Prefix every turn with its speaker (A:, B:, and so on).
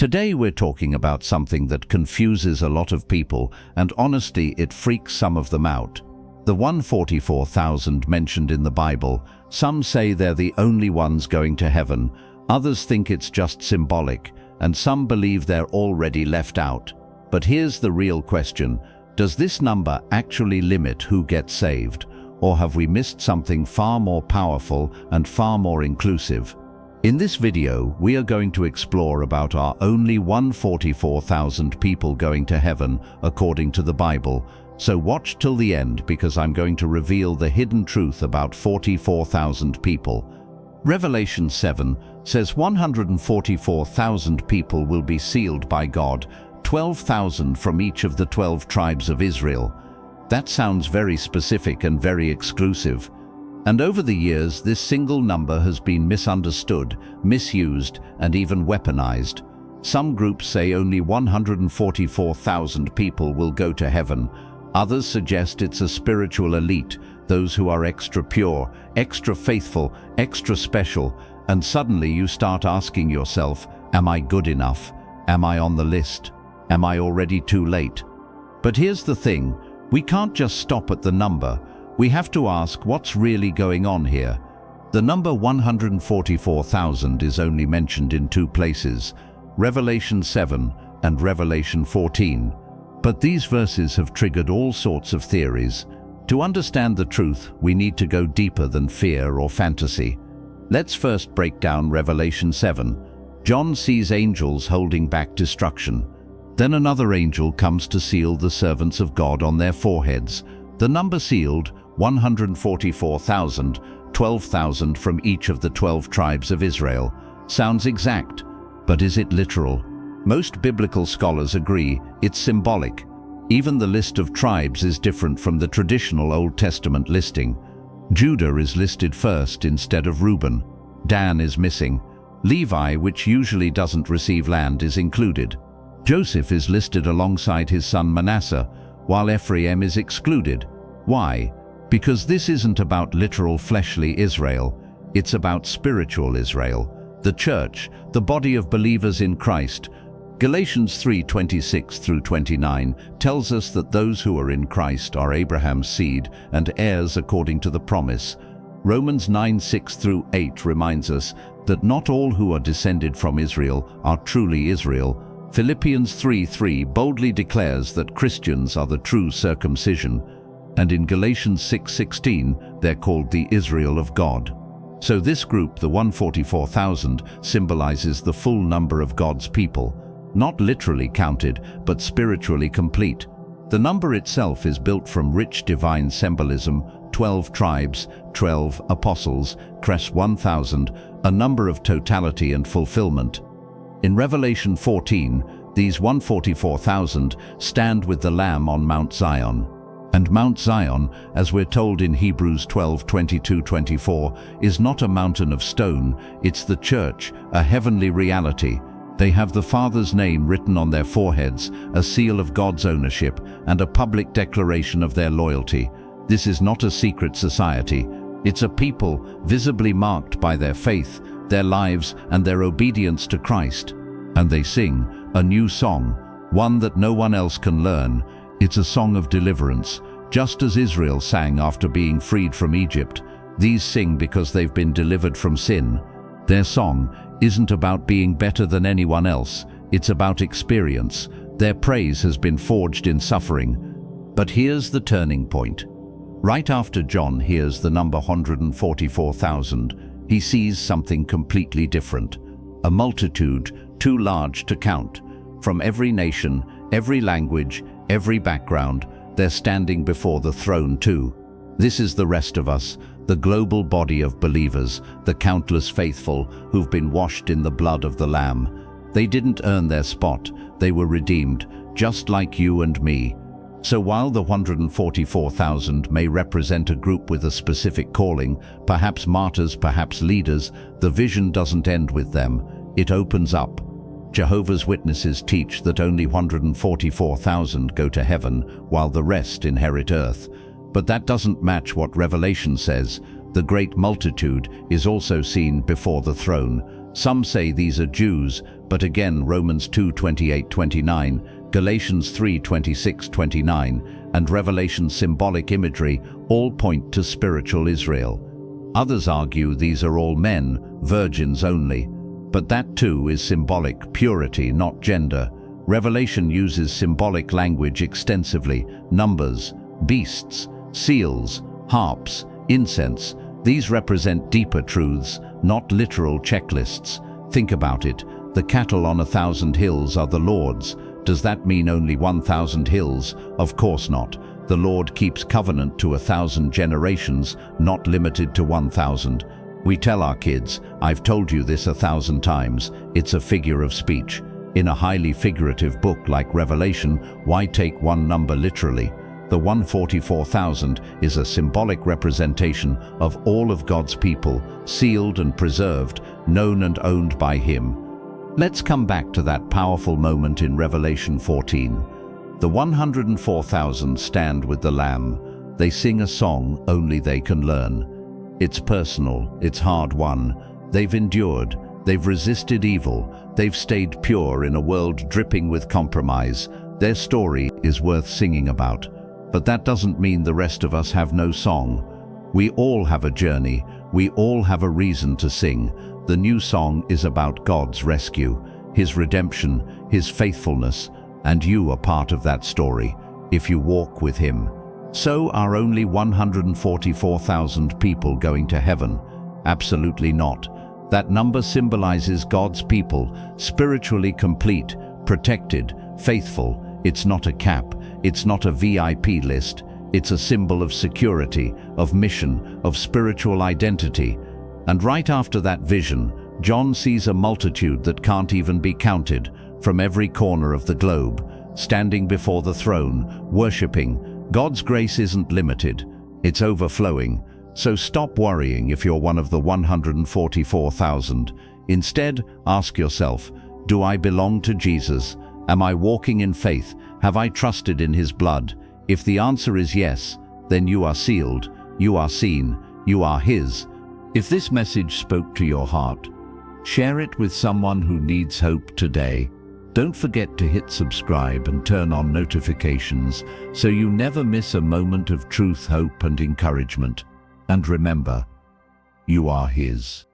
A: Today we're talking about something that confuses a lot of people, and honestly, it freaks some of them out. The 144,000 mentioned in the Bible, some say they're the only ones going to heaven, others think it's just symbolic, and some believe they're already left out. But here's the real question: does this number actually limit who gets saved, or have we missed something far more powerful and far more inclusive? In this video, we are going to explore about our only 144,000 people going to heaven according to the Bible. So watch till the end, because I'm going to reveal the hidden truth about 44,000 people. Revelation 7 says 144,000 people will be sealed by God, 12,000 from each of the 12 tribes of Israel. That sounds very specific and very exclusive. And over the years, this single number has been misunderstood, misused, and even weaponized. Some groups say only 144,000 people will go to heaven. Others suggest it's a spiritual elite, those who are extra pure, extra faithful, extra special, and suddenly you start asking yourself, am I good enough? Am I on the list? Am I already too late? But here's the thing, we can't just stop at the number. We have to ask what's really going on here. The number 144,000 is only mentioned in two places, Revelation 7 and Revelation 14. But these verses have triggered all sorts of theories. To understand the truth, we need to go deeper than fear or fantasy. Let's first break down Revelation 7. John sees angels holding back destruction. Then another angel comes to seal the servants of God on their foreheads. The number sealed, 144,000, 12,000 from each of the 12 tribes of Israel. Sounds exact, but is it literal? Most biblical scholars agree it's symbolic. Even the list of tribes is different from the traditional Old Testament listing. Judah is listed first instead of Reuben. Dan is missing. Levi, which usually doesn't receive land, is included. Joseph is listed alongside his son Manasseh, while Ephraim is excluded. Why? Because this isn't about literal fleshly Israel, it's about spiritual Israel, the church, the body of believers in Christ. Galatians 3:26 through 29 tells us that those who are in Christ are Abraham's seed and heirs according to the promise. Romans 9:6 through 8 reminds us that not all who are descended from Israel are truly Israel. Philippians 3:3 boldly declares that Christians are the true circumcision. And in Galatians 6:16, they're called the Israel of God. So this group, the 144,000, symbolizes the full number of God's people, not literally counted, but spiritually complete. The number itself is built from rich divine symbolism: 12 tribes, 12 apostles, crest 1,000, a number of totality and fulfillment. In Revelation 14, these 144,000 stand with the Lamb on Mount Zion. And Mount Zion, as we're told in Hebrews 12:22-24, is not a mountain of stone, it's the church, a heavenly reality. They have the Father's name written on their foreheads, a seal of God's ownership, and a public declaration of their loyalty. This is not a secret society. It's a people visibly marked by their faith, their lives, and their obedience to Christ. And they sing a new song, one that no one else can learn. It's a song of deliverance, just as Israel sang after being freed from Egypt. These sing because they've been delivered from sin. Their song isn't about being better than anyone else, it's about experience. Their praise has been forged in suffering. But here's the turning point. Right after John hears the number 144,000, he sees something completely different. A multitude too large to count. From every nation, every language, every background, they're standing before the throne too. This is the rest of us, the global body of believers, the countless faithful who've been washed in the blood of the Lamb. They didn't earn their spot, they were redeemed, just like you and me. So while the 144,000 may represent a group with a specific calling, perhaps martyrs, perhaps leaders, the vision doesn't end with them, it opens up. Jehovah's Witnesses teach that only 144,000 go to heaven, while the rest inherit earth. But that doesn't match what Revelation says. The great multitude is also seen before the throne. Some say these are Jews, but again Romans 2:28-29, Galatians 3:26-29, and Revelation's symbolic imagery all point to spiritual Israel. Others argue these are all men, virgins only. But that too is symbolic, purity, not gender. Revelation uses symbolic language extensively: numbers, beasts, seals, harps, incense. These represent deeper truths, not literal checklists. Think about it. The cattle on 1,000 hills are the Lord's. Does that mean only 1,000 hills? Of course not. The Lord keeps covenant to 1,000 generations, not limited to 1,000. We tell our kids, I've told you this 1,000 times. It's a figure of speech. In a highly figurative book like Revelation, why take one number literally? The 144,000 is a symbolic representation of all of God's people, sealed and preserved, known and owned by Him. Let's come back to that powerful moment in Revelation 14. The 104,000 stand with the Lamb. They sing a song only they can learn. It's personal, it's hard-won. They've endured, they've resisted evil, they've stayed pure in a world dripping with compromise. Their story is worth singing about. But that doesn't mean the rest of us have no song. We all have a journey. We all have a reason to sing. The new song is about God's rescue, His redemption, His faithfulness, and you are part of that story, if you walk with Him. So are only 144,000 people going to heaven? Absolutely not. That number symbolizes God's people, spiritually complete, protected, faithful. It's not a cap. It's not a VIP list. It's a symbol of security, of mission, of spiritual identity. And right after that vision, John sees a multitude that can't even be counted, from every corner of the globe, standing before the throne, worshipping. God's grace isn't limited. It's overflowing. So stop worrying if you're one of the 144,000. Instead, ask yourself, do I belong to Jesus? Am I walking in faith? Have I trusted in His blood? If the answer is yes, then you are sealed, you are seen, you are His. If this message spoke to your heart, share it with someone who needs hope today. Don't forget to hit subscribe and turn on notifications so you never miss a moment of truth, hope, and encouragement. And remember, you are His.